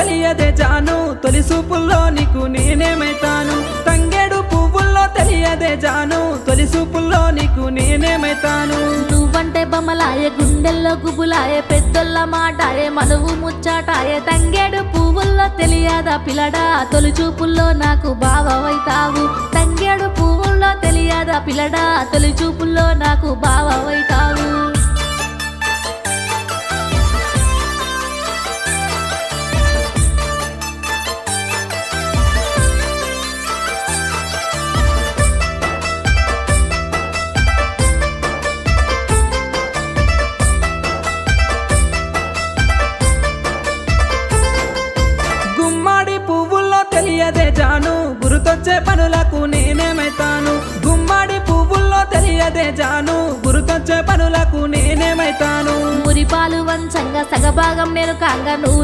తెలియదే జాను తొలి చూపుల్లో నీకు నేనేమైతాను తంగేడు పువ్వుల్లో తెలియదే జాను తొలి చూపుల్లో నీకు నేనేమైతాను నువ్వంటే బొమ్మలాయే గుండెల్లో గుబులాయే పెద్దోళ్ళ మాటాయే మనువు ముచ్చాటాయే తంగేడు పువ్వుల్లో తెలియదా పిల్లడా తొలి చూపుల్లో నాకు బావవైతావు తంగేడు పువ్వుల్లో తెలియదా పిల్లడా తొలి చూపుల్లో నాకు బావవైతావు గుమ్మడి పువ్వుల్లో తెలియదే జాను గురుతొచ్చే పనులకు నేనేమైతాను గుమ్మడి పువ్వుల్లో తెలియదే జాను గురుతొచ్చే పనులకు నేనేమైతాను మురిపాలు వంచంగా సగభాగం నేను కాంగా నూరు